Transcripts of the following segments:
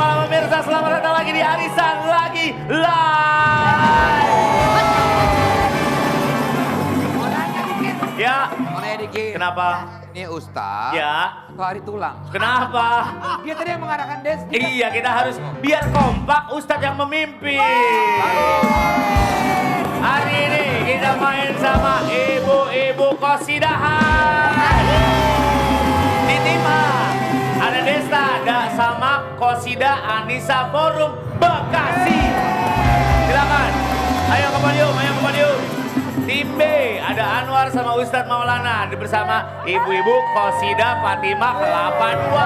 malam pemirsa, selamat datang lagi di Arisan Lagi Live. Ya, Mana dikit? kenapa? Ini Ustaz. Ya, Atau hari tulang. kenapa? Dia tadi yang mengarahkan Des. Iya, kita harus biar kompak Ustadz yang memimpin. Hari ini kita main sama ibu-ibu kosidahan. Di timah ada Desta, ada sama Kosida Anissa Forum Bekasi. Silakan. Ayo ke podium, ayo ke podium. Tim B ada Anwar sama Ustadz Maulana bersama ibu-ibu Kosida Fatimah Kelapa II.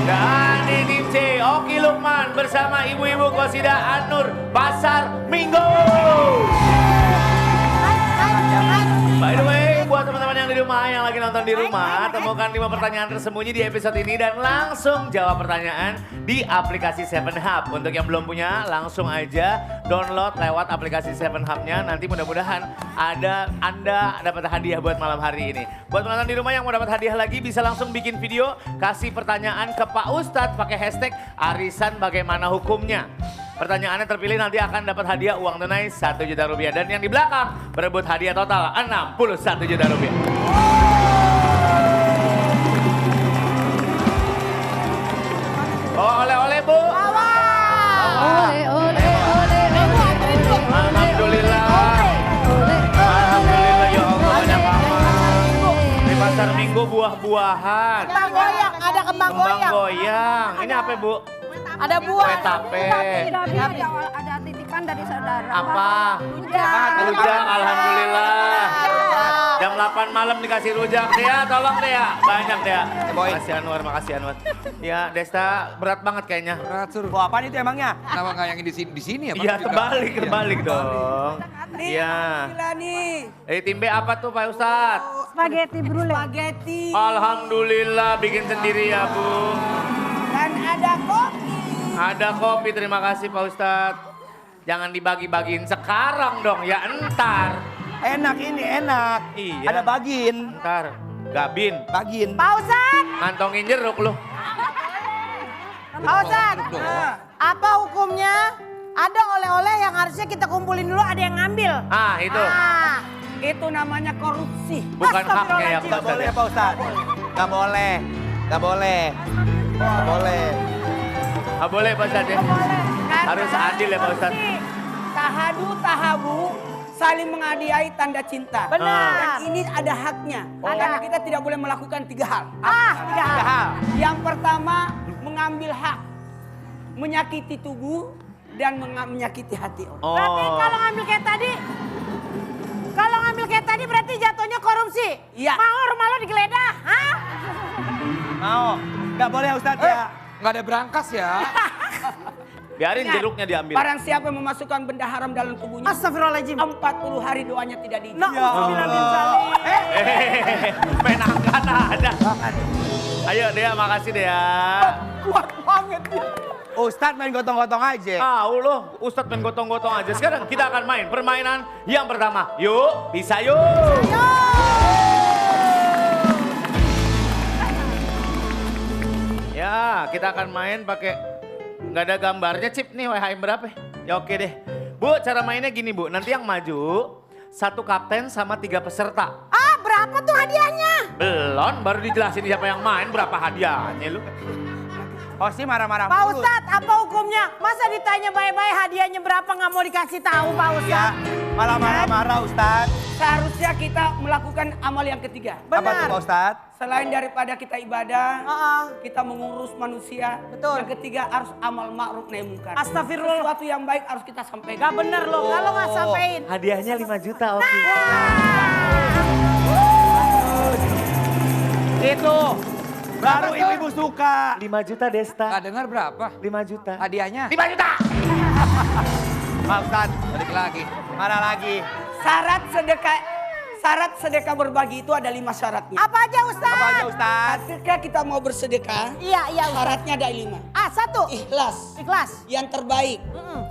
Dan di tim C, Oki Lukman bersama ibu-ibu Kosida Anur Pasar Minggu. By the way, buat teman-teman yang di rumah, yang lagi nonton di rumah, temukan 5 pertanyaan tersembunyi di episode ini dan langsung jawab pertanyaan di aplikasi 7 Hub. Untuk yang belum punya, langsung aja download lewat aplikasi 7 Hub-nya. Nanti mudah-mudahan Anda dapat hadiah buat malam hari ini. Buat teman-teman di rumah yang mau dapat hadiah lagi, bisa langsung bikin video, kasih pertanyaan ke Pak Ustadz pakai hashtag Arisan Bagaimana Hukumnya. Pertanyaannya terpilih nanti akan dapat hadiah uang tunai 1 juta rupiah. Dan yang di belakang berebut hadiah total 61 juta rupiah. Oh, oleh-oleh Bu. Alhamdulillah. Alhamdulillah ya Allah, banyak amat. Di pasar Minggu buah-buahan. Kembang goyang, ada kembang Kembang goyang. goyang. Ini apa Bu? Ada buah. Kue tape. Ada titipan dari saudara. Apa? Rujak, alhamdulillah. Jam 8 malam dikasih rujak. Dea, tolong Dea. Banyak Dea. Makasih Anwar, makasih Anwar. Ya, Desta berat banget kayaknya. Berat suruh. Wah, apaan itu emangnya? Kenapa nggak yang di sini ya? Pak? Iya, Juga. kebalik dong. Iya. Tim B apa tuh Pak Ustadz? Spaghetti brulee. Spaghetti. Alhamdulillah bikin sendiri ya Bu. Dan ada kopi. Ada kopi, terima kasih Pak Ustadz. Jangan dibagi-bagiin sekarang dong, ya entar. Enak ini, enak. Iya. Ada bagin. Entar, Gabin. Bagin. Pak Ustadz. Ngantongin jeruk loh. Pak Ustadz. Apa hukumnya? Ada oleh-oleh yang harusnya kita kumpulin dulu, ada yang ngambil. Ah, itu. Ah, itu namanya korupsi. Bukan haknya ya Pak Gak Ustadz. boleh ya? Pak Ustadz. Gak boleh. Gak boleh. Gak boleh. Nggak boleh Pak Ustadz ya? Harus adil ya Pak Ustadz. Tahadu tahabu saling menghadiahi tanda cinta. Benar. Dan ini ada haknya. Karena kita tidak boleh melakukan 3 hal. Tiga hal. Yang pertama mengambil hak, menyakiti tubuh dan menyakiti hati orang. Berarti kalau ngambil kayak tadi berarti jatuhnya korupsi. Iya. Mau rumah lo digeledah, hah? Mau. Gak boleh Ustadz ya. Nggak ada berangkas ya. Biarin jeruknya diambil. Barang siapa yang memasukkan benda haram dalam tubuhnya, Astagfirullahaladzim. 40 hari doanya tidak diijabah. No, Main angkat ada. Ayo Dea, makasih Dea. Kuat banget dia. Ustadz main gotong-gotong aja. Loh, Ustadz main gotong-gotong aja. Sekarang kita akan main permainan yang pertama. Yuk, bisa yuk. Ya, kita akan main pakai nggak ada gambarnya Cip nih WHM berapa? Ya oke deh. Bu, cara mainnya gini Bu, nanti yang maju 1 kapten sama 3 peserta. Ah, berapa tuh hadiahnya? Belum, baru dijelasin siapa yang main, berapa hadiahnya lu. Oh sih marah-marah Pak mulu. Ustadz, apa hukumnya? Masa ditanya baik-baik hadiahnya berapa nggak mau dikasih tahu Pak Ya, Ustadz? malah marah-marah Ustadz. Seharusnya kita melakukan amal yang ketiga. Apa tuh Pak Ustadz? Selain daripada kita ibadah, Heeh. kita mengurus manusia. Betul. Yang ketiga harus amal ma'ruf nahi munkar. Astagfirullah. Sesuatu yang baik harus kita sampaikan. Gak bener loh, kalau nggak sampein. Hadiahnya 5 juta, oke. Itu. Baru ibu-ibu suka. 5 juta Desta. Nggak dengar berapa? 5 juta. Hadiahnya? 5 juta. Pak Ustadz, Balik lagi. marah lagi. Syarat sedekah berbagi itu ada 5 syaratnya. Apa aja Ustadz? Apa aja Ustadz? Ketika kita mau bersedekah, Iya Ustadz. syaratnya ada 5. Ah, 1. Ikhlas, Ikhlas. yang terbaik,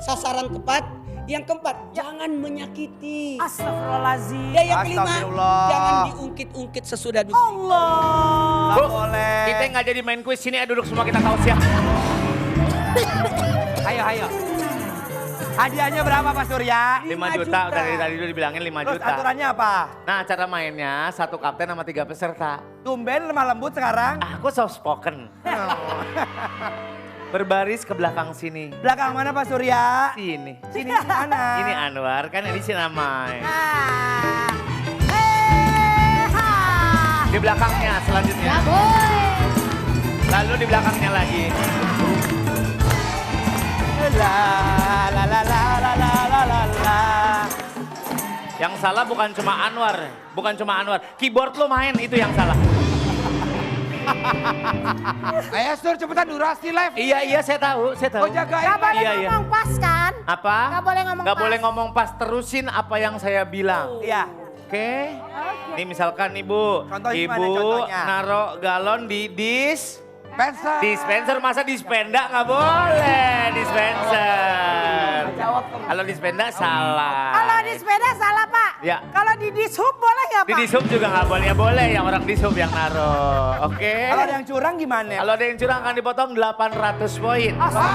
sasaran tepat, Yang keempat, jangan menyakiti. Astagfirullahaladzim. Dan yang kelima, Astagfirullah. jangan diungkit-ungkit sesudah duduk. Allah. Nggak Bu, boleh. kita nggak jadi main kuis sini, duduk semua kita kaos ya. Ayo. Hadiahnya berapa Pak Surya? 5 juta, udah dari tadi udah dibilangin 5 Terus juta. aturannya apa? Nah, cara mainnya 1 kapten sama 3 peserta. Tumben lemah lembut sekarang. Aku soft spoken. Berbaris ke belakang sini. Belakang mana Pak Surya? Sini. Sini mana? Ini Anwar, kan ini si Namai. Ah. Ha. Di belakangnya selanjutnya. Lalu di belakangnya lagi. La la la la la la la la la. Yang salah bukan cuma Anwar, Keyboard lo main itu yang salah. Ayo Sur, cepetan durasi live. Iya, saya tahu. Oh jagain. Gak boleh Iya, iya. ngomong pas kan? Apa? Nggak boleh ngomong Nggak pas. boleh ngomong pas, terusin apa yang saya bilang. Iya. Oke? Ini misalkan Ibu, Contoh gimana Ibu contohnya? naruh galon di Pensa. dispenser, masa dispenda nggak boleh, dispenser. Kalau dispenda salah. Kalau di sepeda salah Pak. Ya. Kalau di dishub boleh nggak Di Pak? dishub juga nggak boleh, ya boleh yang orang dishub yang naruh. Oke? Kalau ada yang curang gimana? Kalau ada yang curang akan dipotong 800 poin. Itu apa?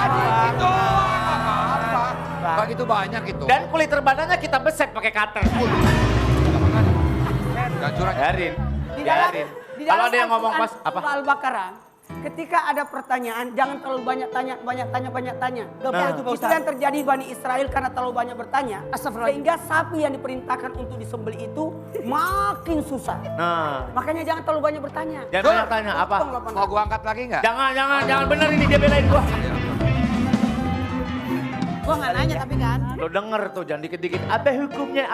Gak gitu banyak itu. Dan kulit terbananya kita beset pakai cutter. Gak curang. Biarin, Di dalam- biarin. di Kalau dalam ada yang ngomong pas, Al-Quran, apa? surah Al-Baqarah, ketika ada pertanyaan, jangan terlalu banyak tanya. Gak boleh tuh Pak Itu Ustadz. yang terjadi Bani Israel karena terlalu banyak bertanya. Sehingga sapi yang diperintahkan untuk disembelih itu makin susah. Nah, Makanya jangan terlalu banyak bertanya. jangan banyak tanya apa? Potong 800. Mau gua angkat lagi nggak? Jangan bener ini dia belain gua. Gua nggak nanya tapi kan. Lo denger tuh, jangan dikit-dikit. Apa hukumnya?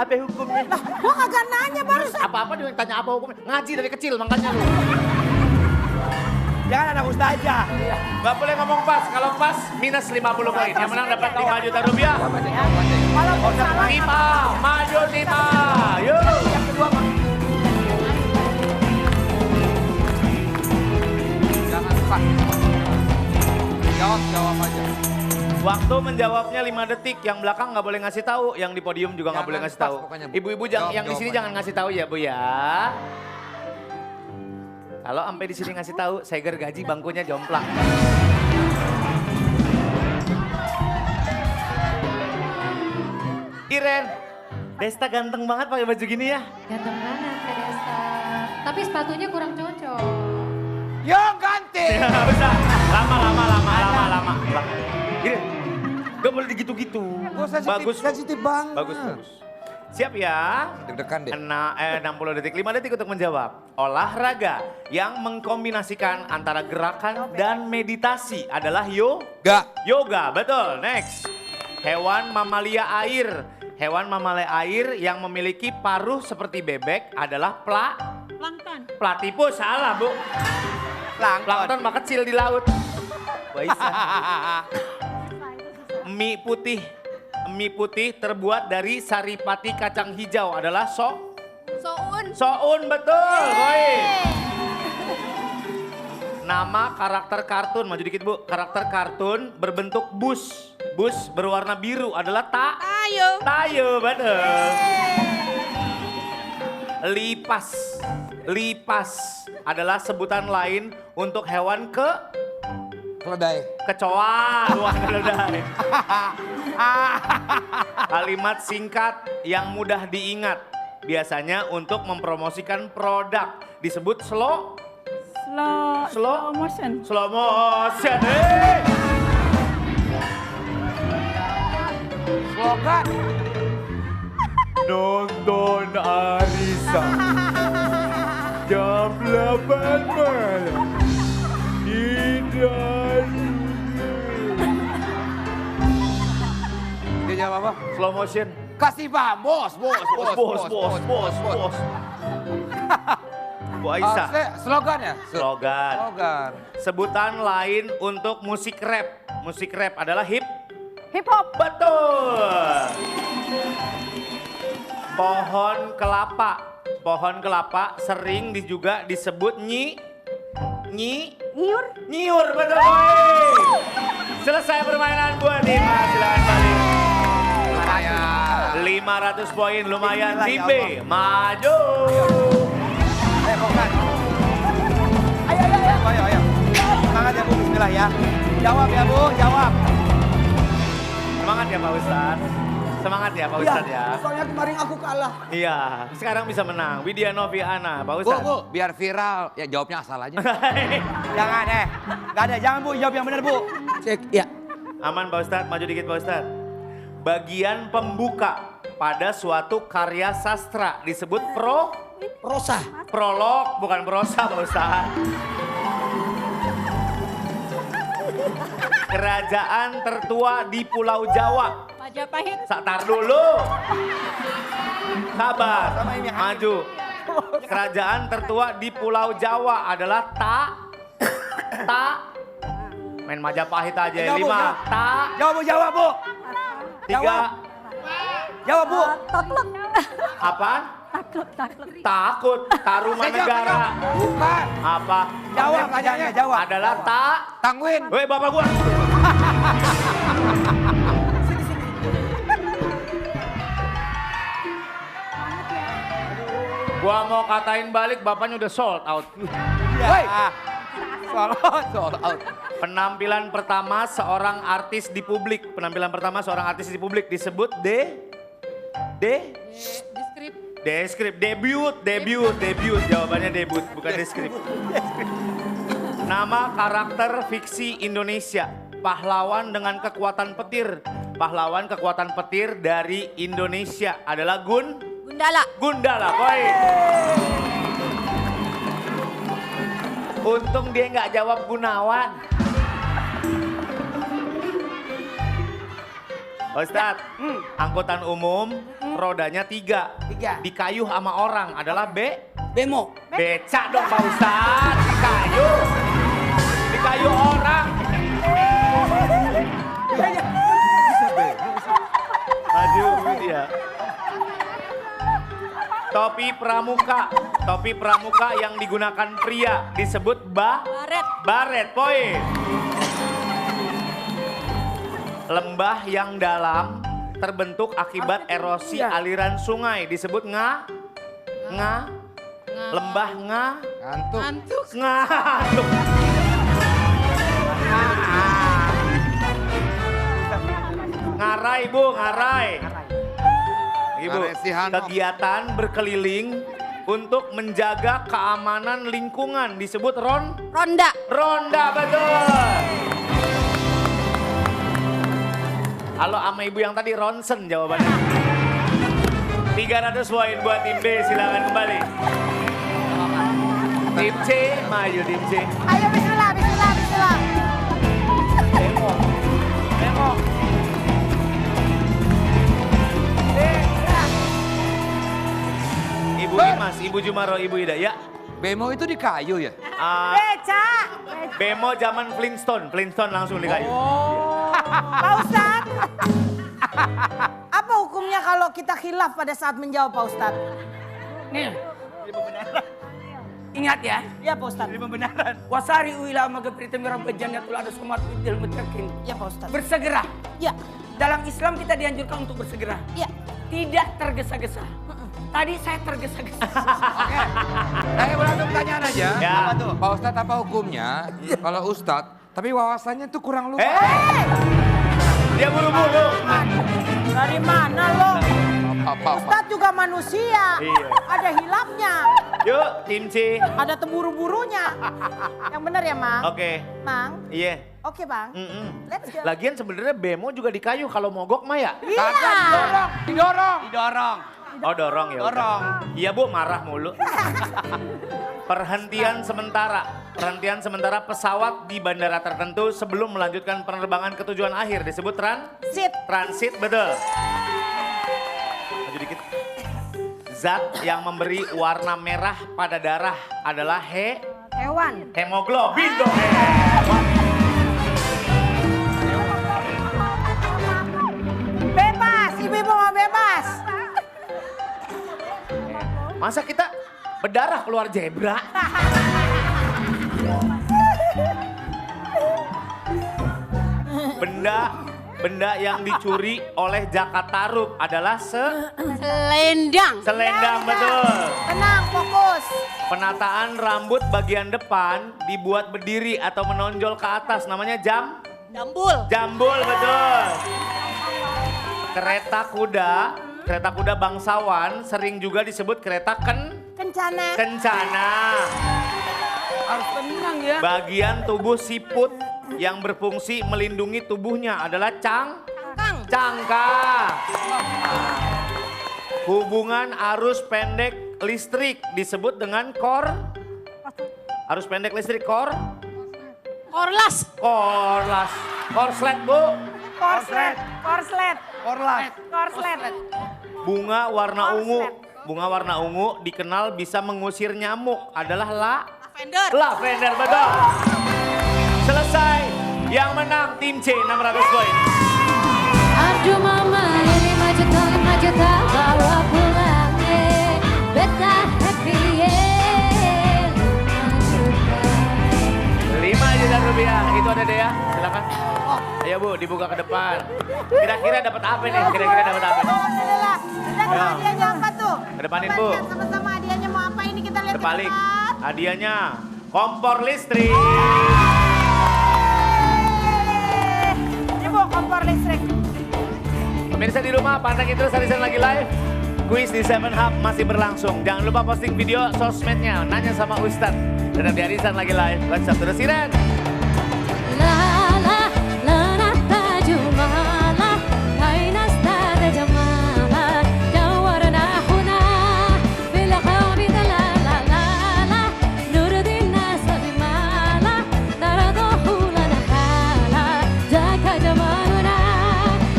Gua kagak nanya barusan. Apa-apa dia tanya apa hukumnya. Ngaji dari kecil makanya lu. Jangan anak ustazah. Gak boleh ngomong pas. Kalau pas minus 50 poin. Yang menang dapat 5 juta rupiah. Walaupun salah. Tita, maju Tita. Yuk. Jangan Pak. Jawab aja. Waktu menjawabnya 5 detik. Yang belakang nggak boleh ngasih tahu. Yang di podium juga nggak Jangan boleh ngasih pas tahu. pokoknya, Bu. Ibu-ibu Jawab yang di sini jawabannya. jangan ngasih tahu ya Bu ya. Kalau sampai di sini ngasih tahu, saya gergaji bangkunya jomplang. Iren, Desta ganteng banget pakai baju gini ya. Ganteng banget Kak Desta. Tapi sepatunya kurang cocok. Yo ganti. Ya nggak bisa. Lama. Gini, gak boleh digitu-gitu. Bagus. sensitif banget. Bagus. Siap ya? Deg-degan deh. 60 detik, 5 detik untuk menjawab. Olahraga yang mengkombinasikan antara gerakan dan meditasi adalah Gak. yoga. Betul, next. Hewan mamalia air. Hewan mamalia air yang memiliki paruh seperti bebek adalah platypus. Salah, Bu. Plankton mah kecil di laut. Baisa. Mie putih terbuat dari saripati kacang hijau adalah soun, betul. Baik. Nama karakter kartun, maju dikit Bu. Karakter kartun berbentuk bus. Bus berwarna biru adalah tayo, betul. Lipas adalah sebutan lain untuk hewan Keledai. kecoa. Wah, keledai. Kalimat singkat yang mudah diingat. Biasanya untuk mempromosikan produk. Disebut slow motion. Slogan. Nonton Arisa. Jam 8 malam. Dia jawab apa? Slow motion. Kasih paham, bos. Bos. Bu Aisyah. Slogan ya? Slogan. Slogan. Sebutan lain untuk musik rap. Musik rap adalah hip hop. Betul. Pohon kelapa sering juga disebut nyiur, betul. Selesai permainan buat Dima, silakan balik. 500 poin lumayan. Bismillah, Tim ya B, Allah. maju. Ayo, Pokat. Ayo. Semangat ya Bu, bismillah ya. Jawab ya Bu, jawab. Semangat ya Pak Ustadz. Semangat ya Pak Ustadz ya. Soalnya kemarin aku kalah. Iya, sekarang bisa menang. Widya Noviana, Pak Bu, Ustadz. Bu, biar viral. Ya jawabnya asal aja. Jangan Gak ada, jangan Bu, jawab yang benar Bu. Cek, ya. Aman Pak Ustadz, maju dikit Pak Ustadz. Bagian pembuka pada suatu karya sastra disebut Prosa. prolog, bukan prosa Pak Ustadz. Kerajaan tertua di Pulau Jawa. Majapahit. Tar dulu. Sabar, Sama ini, maju. Kerajaan tertua di Pulau Jawa adalah main Majapahit aja. Jawab, Bu, 5, jawab. Jawab Bu, jawab Bu. 3, Jawab Bu. Takluk. apaan? Takluk. Takut, Tarumanegara. Bukan. Apa? Jawab aja, jawab. Adalah Tangguin. Woi bapak gua. Gua mau katain balik, bapaknya udah sold out. Woi. Sold out. Penampilan pertama seorang artis di publik. Penampilan pertama seorang artis di publik disebut deskrip. Debut. Jawabannya debut, bukan deskrip. Nama karakter fiksi Indonesia. Pahlawan dengan kekuatan petir. Pahlawan kekuatan petir dari Indonesia adalah Gundala. Boy. Untung dia nggak jawab Gunawan. Ustadz, angkutan umum rodanya 3. Dikayuh sama orang adalah Bemo. becak dong Pak Ustadz. Dikayuh orang. Maju ya. Topi pramuka yang digunakan pria disebut baret. Poin. Lembah yang dalam terbentuk akibat erosi aliran sungai disebut lembah Ngantuk. ngantuk. Ngarai Bu, ngarai. Ibu, Ngarai si Hanok. kegiatan berkeliling untuk menjaga keamanan lingkungan disebut Ronda. ronda, betul. Halo sama ibu yang tadi ronsen jawabannya. 300 poin buat tim B, silakan kembali. Tim C, maju tim C. Ayo bismillah. Tengok. Ibu Imas, Ibu Jumaro, Ibu Ida, ya. Bemo itu di kayu ya? Beca. Bemo zaman Flintstone langsung di kayu. Pak Ustadz. Apa hukumnya kalau kita khilaf pada saat menjawab Pak Ustadz? Nih. Ingat ya. Ya Pak Ustadz. Wasari uila magapritam rabbajannatul ada somat idil mutakin. Ya Pak Ustadz. Bersegera. Ya. Dalam Islam kita dianjurkan untuk bersegera. Ya. Tidak tergesa-gesa. Tadi saya tergesa-gesa. Oke. Saya berlaku pertanyaan aja. Ya. Apa tuh? Pak Ustadz apa hukumnya? Kalau Ustadz, tapi wawasannya tuh kurang luas. Dia buru-buru. Dari mana lo? Apa-apa. Ustadz juga manusia. Iya. Ada hilafnya. Yuk, tim C. Ada teburu-burunya. Yang benar ya, Mang? Oke. Mang? Iya. Oke, Bang. Let's go. Lagian sebenarnya bemo juga di kayu kalau mogok mah ya. Iya. Didorong. Oh dorong ya. udah. Dorong. Iya Bu, marah mulu. Perhentian sementara pesawat di bandara tertentu sebelum melanjutkan penerbangan ke tujuan akhir disebut transit, betul. Maju dikit. Zat yang memberi warna merah pada darah adalah Hewan. hemoglobin dong. Bebas, ibu-ibu mau bebas. Masa kita berdarah keluar zebra? benda yang dicuri oleh Jaka Tarub adalah Selendang. selendang, betul. Tenang, fokus. Penataan rambut bagian depan dibuat berdiri atau menonjol ke atas, namanya Jambul. jambul, betul. Kereta kuda bangsawan sering juga disebut kereta Kencana. kencana. Harus tenang ya. Bagian tubuh siput yang berfungsi melindungi tubuhnya adalah cangkang. Hubungan arus pendek listrik disebut dengan arus pendek listrik Korlas. korslet, Bu. Korslet. Korlas. Bunga warna ungu dikenal bisa mengusir nyamuk adalah lavender, betul. Selesai. Yang menang tim C 600 poin. Aduh mama, ini 5 juta bawa pulang. Beta happy, 5 juta rupiah, itu ada deh ya, silakan. Ayo Bu, dibuka ke depan. Kira-kira dapat apa nih? Alhamdulillah. Sudah Ya. hadiahnya apa tuh? Kedepanin, Bu. Lihat sama-sama hadiahnya mau apa ini kita lihat ke Terbalik. depan. Hadiahnya kompor listrik. Ini Bu, kompor listrik. Pemirsa di rumah, pantengin terus Arisan Lagi Live. Kuis di 7 Hub masih berlangsung. Jangan lupa posting video sosmednya. Nanya sama Ustadz. Tetap di Arisan Lagi Live. Let's up to the siren. La la la la tajumala, kainas tada jamala, jawarna huna, bila khabida la la la la, nurdina sabimala, naradohu lana hala, jaka jamanuna,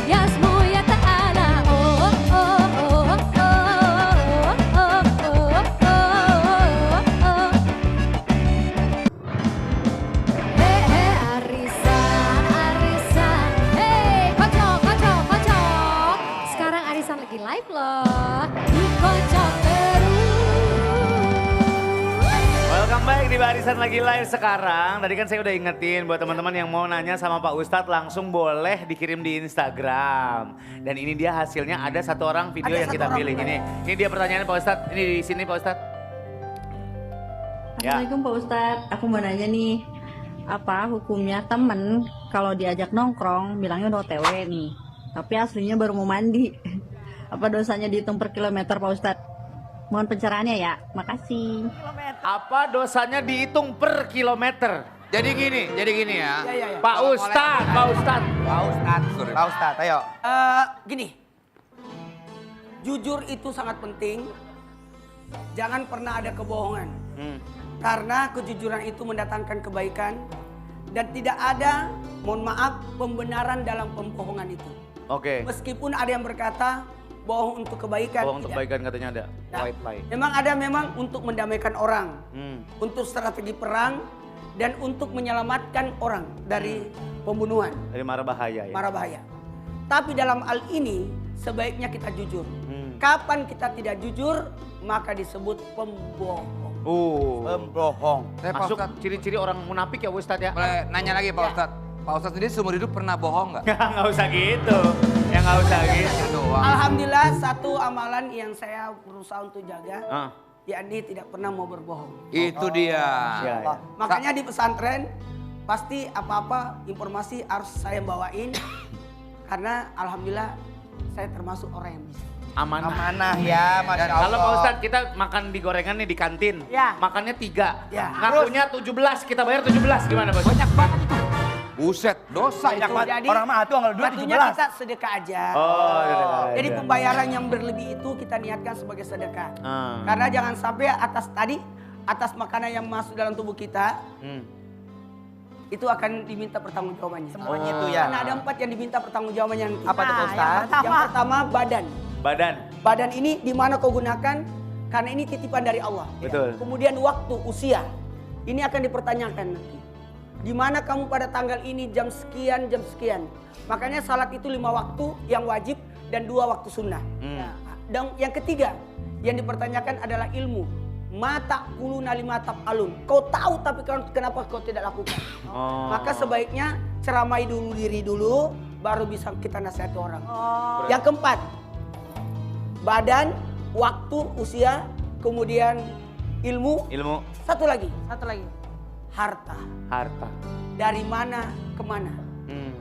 yasmu ya ta'ala, oh oh oh oh oh oh oh oh. Arisan, kocok. Sekarang Arisan lagi live loh, dikocok terus. Welcome back di Arisan Lagi Live sekarang. Tadi kan saya udah ingetin buat teman-teman yang mau nanya sama Pak Ustadz langsung boleh dikirim di Instagram. Dan ini dia hasilnya, ada satu orang video yang kita pilih. Ini dia pertanyaannya Pak Ustadz. Ini di sini Pak Ustadz. Ya. Assalamualaikum Pak Ustadz, aku mau nanya nih, apa hukumnya temen kalau diajak nongkrong bilangnya udah OTW nih, tapi aslinya baru mau mandi. Apa dosanya dihitung per kilometer Pak Ustadz? Mohon pencerahannya ya, makasih. Apa dosanya dihitung per kilometer? Jadi gini ya. Pak Ustadz. Pak Ustadz, ayo. Gini, jujur itu sangat penting. Jangan pernah ada kebohongan. Karena kejujuran itu mendatangkan kebaikan. Dan tidak ada, mohon maaf, pembenaran dalam pembohongan itu. Oke. Meskipun ada yang berkata bohong untuk kebaikan. Bohong untuk tidak. kebaikan katanya ada. Nah, White lie. memang ada untuk mendamaikan orang. Untuk strategi perang. Dan untuk menyelamatkan orang dari pembunuhan. Dari mara bahaya ya. Marah bahaya. Tapi dalam hal ini sebaiknya kita jujur. Kapan kita tidak jujur, maka disebut pembohong. Pembohong. Pak Masuk Ustadz, ciri-ciri orang munafik ya Ustadz ya. boleh nanya lagi Pak Ustadz. Pak Ustadz sendiri seumur hidup pernah bohong nggak? Nggak usah gitu. Ya nggak usah gitu. Itu doang. Alhamdulillah satu amalan yang saya berusaha untuk jaga, Ah. yakni tidak pernah mau berbohong. Itu dia. Ya, ya. Makanya di pesantren pasti apa-apa informasi harus saya bawain karena alhamdulillah saya termasuk orang yang bisa. Amanah. Amanah ya, Masya Allah. Kalau Pak Ustadz kita makan di gorengan nih di kantin, Ya. makannya 3. Ya. Ngakunya 17, kita bayar 17 gimana Pak? Banyak banget itu. Buset, dosa Banyak itu. banget. Jadi, Orang mah atuh nggak duit Satunya 17. kita sedekah aja. Oh, Jadi pembayaran yang berlebih itu kita niatkan sebagai sedekah. Ah. Karena jangan sampai atas makanan yang masuk dalam tubuh kita itu akan diminta pertanggungjawabannya. Semuanya itu ya. Karena ada 4 yang diminta pertanggungjawabannya nanti. Apa tuh Pak Nah, Ustadz? Yang pertama badan. Badan. Badan ini di mana kau gunakan karena ini titipan dari Allah. Betul. Kemudian waktu, usia. Ini akan dipertanyakan nanti. Di mana kamu pada tanggal ini jam sekian. Makanya salat itu 5 waktu yang wajib dan 2 waktu sunnah. Dan yang ketiga yang dipertanyakan adalah ilmu. Mata kuluna lima alun. Kau tahu tapi kenapa kau tidak lakukan? Oh. Maka sebaiknya ceramai dulu diri dulu, baru bisa kita nasihati orang. Yang keempat, badan, waktu, usia, kemudian ilmu. Ilmu, Satu lagi, harta. harta. Dari mana ke mana?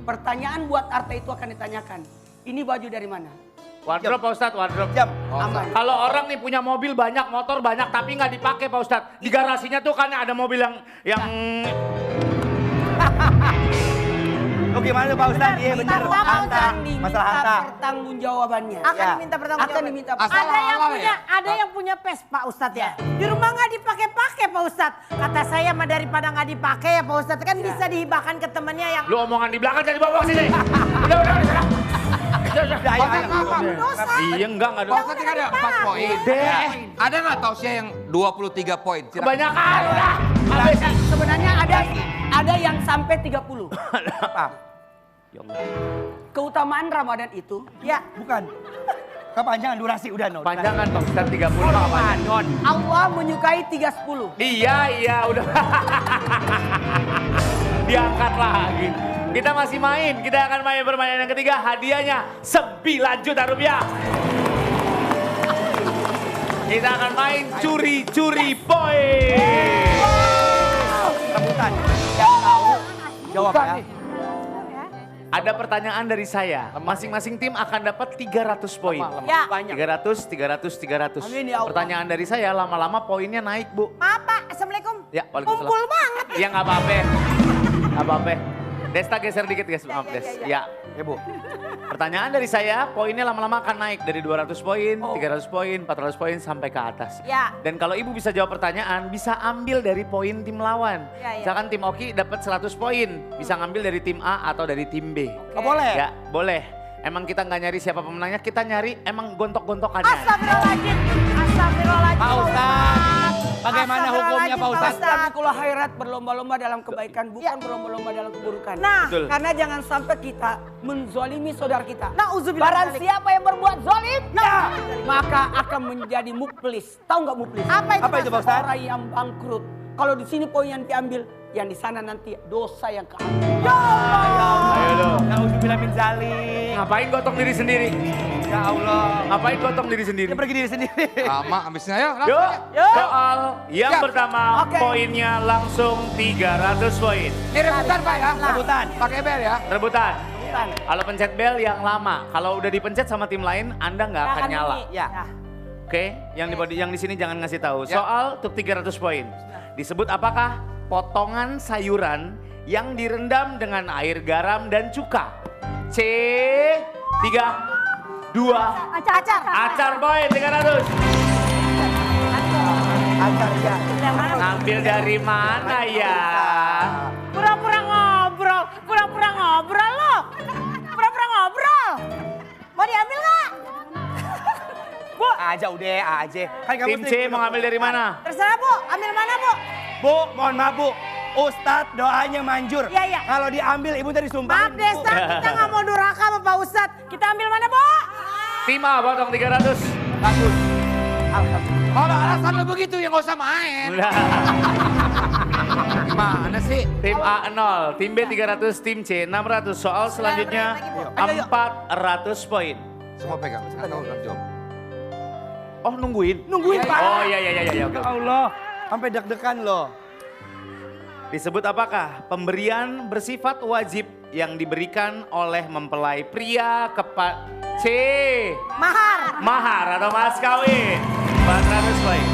Pertanyaan buat harta itu akan ditanyakan. Ini baju dari mana? Wardrobe Pak Ustadz, wardrobe. Jam. Aman. Kalau orang nih punya mobil banyak, motor banyak, tapi nggak dipakai Pak Ustadz. Di garasinya tuh kan ada mobil yang Oh gimana Pak Ustadz? Iya benar. Harta. Masalah harta. Pertanggungjawabannya. Akan diminta pertanggung Akan jawaban. diminta Asal Ada yang halal punya, ya? ada yang punya Vespa Ustadz ya. Di rumah nggak dipakai-pakai Pak Ustadz. Kata saya mah daripada nggak dipakai ya Pak Ustadz kan bisa dihibahkan ke temennya yang lu omongan di belakang jadi bawa sini. Udah, sana. Udah, ayo, ayo. dosa. Iya enggak Pak dong. Ustadz ada 4 poin. Deh. Ada nggak tausiah yang 23 poin? Silakan. Kebanyakan udah. Habis. Sebenarnya ada yang sampai 30. Apa? Ya Allah. Keutamaan Ramadan itu Ya, Bukan. Kepanjangan durasi udah no. Panjangan Pak Ustadz 30 apa panjang? Allah menyukai 310. Iya, udah. Diangkat lagi. Kita masih main, kita akan main permainan yang ketiga. Hadiahnya 9 juta rupiah. Kita akan main curi-curi poin. Rebutan. Yang tahu jawab ya. Ada pertanyaan dari saya. Masing-masing tim akan dapat 300 poin. ya. 300. Amin ya Allah. Pertanyaan dari saya, lama-lama poinnya naik, Bu. Maaf Pak, Assalamualaikum. Ya, Waalaikumsalam. Kumpul banget. Ya nggak apa-apa. Nggak apa-apa. Desta geser dikit guys, maaf Des. Ya. Ya Bu. Pertanyaan dari saya, poinnya lama-lama akan naik dari 200 poin, 300 poin, 400 poin sampai ke atas. Ya. Dan kalau ibu bisa jawab pertanyaan, bisa ambil dari poin tim lawan. Ya, ya. Misalkan tim Oki dapat 100 poin, bisa ngambil dari tim A atau dari tim B. Oh, boleh. Ya, boleh. Emang kita nggak nyari siapa pemenangnya, kita nyari emang gontok-gontokannya. Astagfirullahaladzim. Astagfirullahaladzim. Pak Ustadz, bagaimana hukumnya Pak Ustadz? Astagfirullah khairat berlomba-lomba dalam kebaikan, bukan berlomba-lomba dalam keburukan. Nah, Betul. Karena jangan sampai kita menzolimi saudara kita. Na'udzubillah Barang dzalik. siapa yang berbuat zolim, maka akan menjadi muflis. Tahu nggak muflis? Apa itu, Pak Ustadz? Orang yang bangkrut. Kalau di sini poin yang diambil, yang di sana nanti dosa yang keambil. Ayo dong. Nauzubillah min zalik. Ngapain gotong diri sendiri? Ya Allah. Ngapain gotong diri sendiri? Dia pergi diri sendiri. Lama habisnya ayo. langsung Yuk, aja. soal yang Siap. pertama Oke. poinnya langsung 300 poin. Ini rebutan Pak ya. Rebutan. Pakai bel ya. Rebutan. Kalau pencet bel yang lama, kalau udah dipencet sama tim lain, Anda nggak akan nyala. Ya. Oke, yang di sini jangan ngasih tahu. Ya. Soal untuk 300 poin. Disebut apakah? Potongan sayuran yang direndam dengan air garam dan cuka. C 3 2 Acar. acar poin 300. Antar ya. Ngambil dari mana ya? Pura-pura ngobrol. Pura-pura ngobrol lo. Pura-pura ngobrol. Mau diambil nggak? Bu, Aja udah, aja. Kan kamu Tim C mau ngambil dari mana? terserah Bu. Ambil mana Bu? Bu, mohon maaf Bu. Ustadz doanya manjur. Iya, iya. Kalau diambil ibu tadi sumpah. Maaf Desta, kita nggak mau durhaka sama Pak Ustadz. Kita ambil mana Bu? Tim A potong 300. Bagus. Alhamdulillah. Kalau alasan lo begitu ya nggak usah main. Gimana sih? Tim A 0, tim B 300, tim C 600. Soal selanjutnya Ayo, ayo. 400 poin. Semua pegang. Nggak tahu kan jawab. Oh nungguin? Nungguin Pak. Oh iya oke. Ya Allah, sampai deg-degan loh. Disebut apakah? Pemberian bersifat wajib yang diberikan oleh mempelai pria kepada C. Mahar. Mahar atau mas kawin. 400 poin.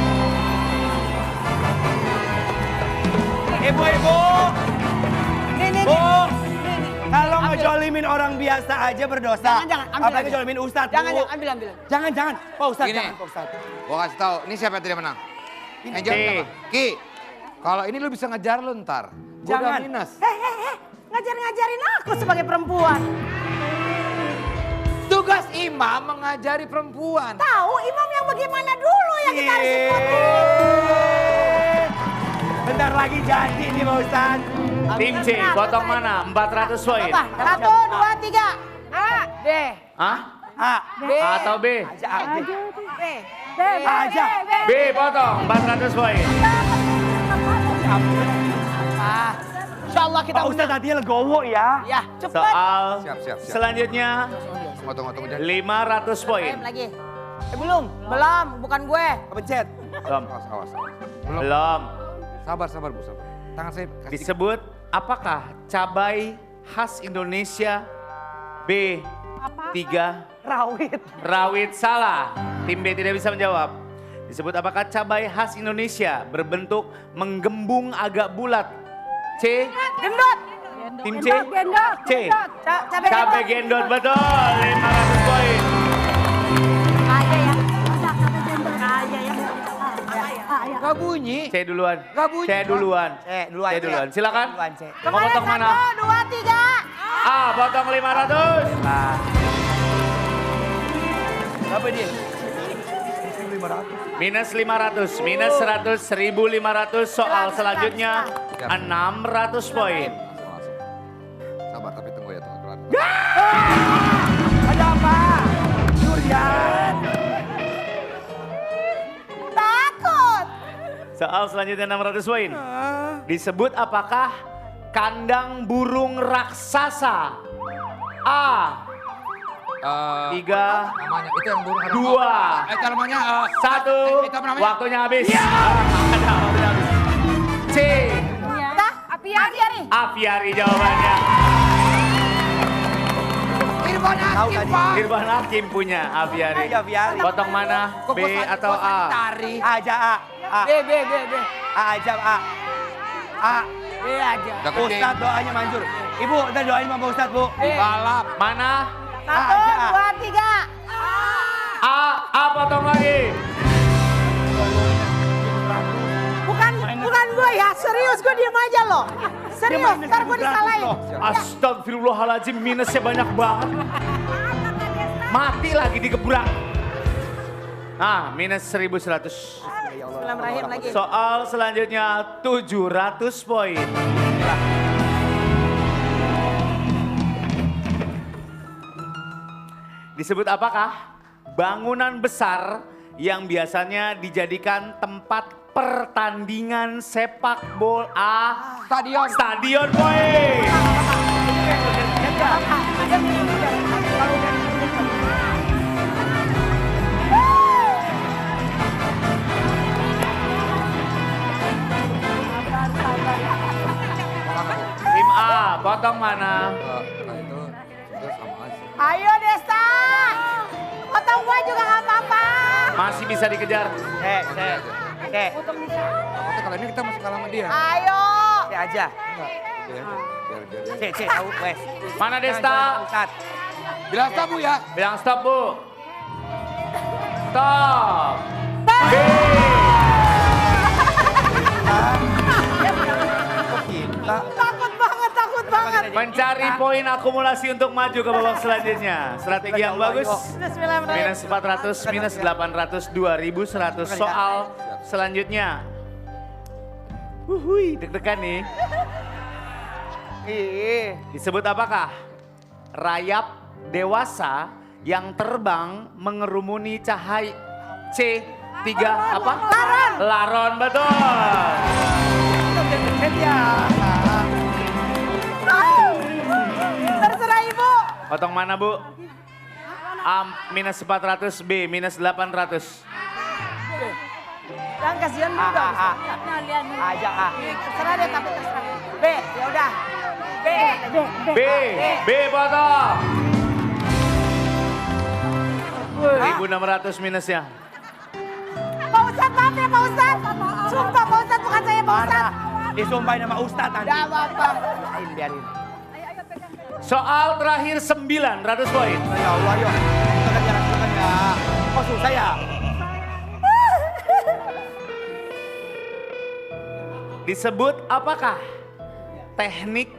Ibu-ibu, Nih. Bu. Kalau ngejolimin orang biasa aja berdosa. Jangan, ambil Apalagi aja. ngejolimin Ustadz, Bu. Jangan, ambil. Jangan. Pak Ustadz, Gini. jangan Pak Ustadz. Gua kasih tahu, ini siapa yang tidak menang? Yang jawab Ki. siapa? Ki. Kalau ini lu bisa ngejar lu ntar. Gua udah Jangan. minus. Ngajarin aku sebagai perempuan. Tugas imam mengajari perempuan. Tahu imam yang bagaimana dulu yang kita harus ikuti. Bentar lagi jadi nih Pak Ustadz. Tim C potong mana? 400 poin. Apa? 1, 2, 3. A. B. Hah? A. A atau B? Aja A. B. B. Aja. B potong 400 poin. Insya Allah kita Pak Ustadz nantinya legowo ya. Ya, cepat. Soal Siap. selanjutnya Potong-potong aja. 500 poin. Lagi. Belum. Belum, bukan gue. Pencet. Belum. Awas. Belum. Belum. Sabar Bu, sabar. Tangan saya kasih. Disebut apakah cabai khas Indonesia? B. 3. Rawit. Rawit salah. Tim B tidak bisa menjawab. Disebut apakah cabai khas Indonesia berbentuk menggembung agak bulat? C. Gendut. Tim C. Gendot. C. Cabai Cabai gendot betul. 500 poin. aja ya. Aja ya. Gak bunyi. C duluan. Gak bunyi, C duluan. Duluan. C duluan. Silakan. Duluan, C. Mau potong mana? 1, 2, 3. A. Potong 500. Berapa dia? Minus 500. Minus 100. 1.500. Soal selanjutnya 600 poin. Langsung. Sabar tapi tunggu ya, tunggu. Ada apa? Durian. Takut. Soal selanjutnya 600 poin. Disebut apakah kandang burung raksasa? A. 3, Namanya itu yang burung harimau. 2, Itu namanya 1. itu apa namanya? Waktunya habis. Ada waktunya habis. C. Udah? Apiari. Aviari jawabannya. Irfan Hakim, Pak. Irfan Hakim punya aviari. Iya, aviari. Potong mana? Kok B gua atau A? Tari. A aja A. A. B. A aja A. A. B aja. Udah gede. Ustadz doanya manjur. Ibu, kita doain sama Pak Ustadz, Bu. Balap. Mana? 1, 2, 3. A potong lagi. Bukan gue ya, serius gue diem aja loh. Serius, ntar gue disalahin. Astagfirullahaladzim, minusnya banyak banget. Mati lagi digebrak. Minus 1.100. Bismillahirrahmanirrahim lagi. Soal selanjutnya 700 poin. Disebut apakah bangunan besar yang biasanya dijadikan tempat pertandingan sepak bola? Stadion. Stadion boy. Tim A, potong mana? Itu sama aja. Ayo Desta. Potong gue juga gak apa-apa. Masih bisa dikejar. C. Takutnya kalau ini kita masih kalah sama dia. Ayo. C aja. Biar. C, tahu, wes. Mana Desta? Ustadz. Bilang stop Bu ya. Bilang stop Bu. Stop. B. Takut banget. Mencari poin akumulasi untuk maju ke babak selanjutnya. Strategi yang bagus. Bismillahirrahmanirrahim. Minus 400, minus 800, 2.100. Soal selanjutnya. Deg-degan nih. Disebut apakah? Rayap dewasa yang terbang mengerumuni cahaya. C. 3 apa? Laron. Laron, betul. Terserah ibu. Potong mana Bu? A minus 400, B minus 800. Yang kasihan A, juga. A, A. A aja A. Terserah deh tapi terserah. B, ya udah. B. B potong. 1.600 minusnya. Pak Ustadz, maaf ya Pak Ustadz. Sumpah Pak Ustadz, bukan saya Pak Ustadz. Disumpahin sama Ustadz nanti. Gak apa-apa. Biarin. Soal terakhir 900 poin. Ya Allah, yuk. Kita kan jalan ya. Kok susah ya? Disebut apakah? Teknik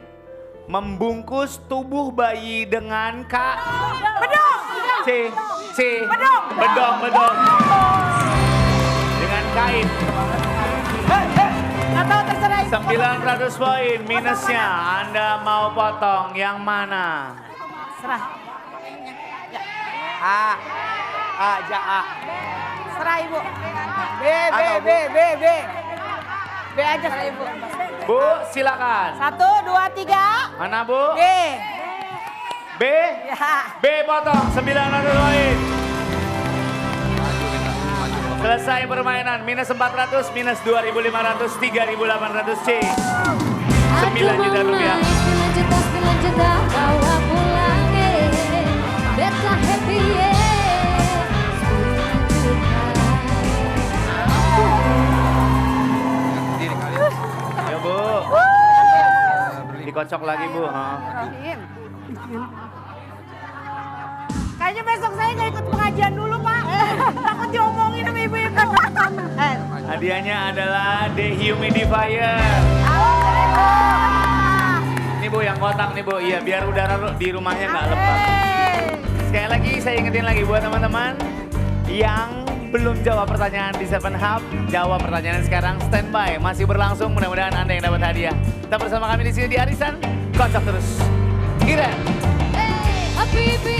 membungkus tubuh bayi dengan Bedong. C. Bedong. Dengan kain. Atau terserah ibu. 900 poin minusnya. Anda mau potong yang mana? Serah. A. A aja A. Serah ibu. B. B aja saya Bu. Bu, silakan. 1, 2, 3. Mana Bu? B. B? Ya. B potong, 900 poin. Selesai permainan, minus 400, minus 2.500, 3.800 C. 9 juta rupiah. 9 juta bawa pulang beta happy 9 juta. Sendiri kalian. Ayo Bu. Dikocok lagi Bu. Ha. Kayaknya besok saya nggak ikut pengajian dulu Pak. Takut diomongin sama ibu-ibu. Hadiahnya adalah dehumidifier. Ini Bu yang kotak nih Bu. Iya biar udara di rumahnya nggak lembab. Sekali lagi saya ingetin lagi buat teman-teman yang belum jawab pertanyaan di Seven Hub, jawab pertanyaan sekarang, standby, masih berlangsung, mudah-mudahan Anda yang dapat hadiah. Tetap bersama kami di sini di Arisan, kocok terus. Kira. Habibi,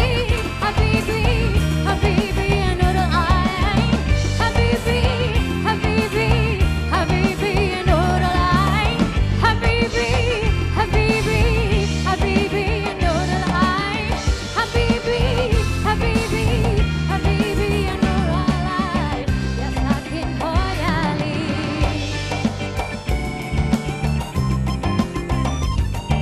Habibi.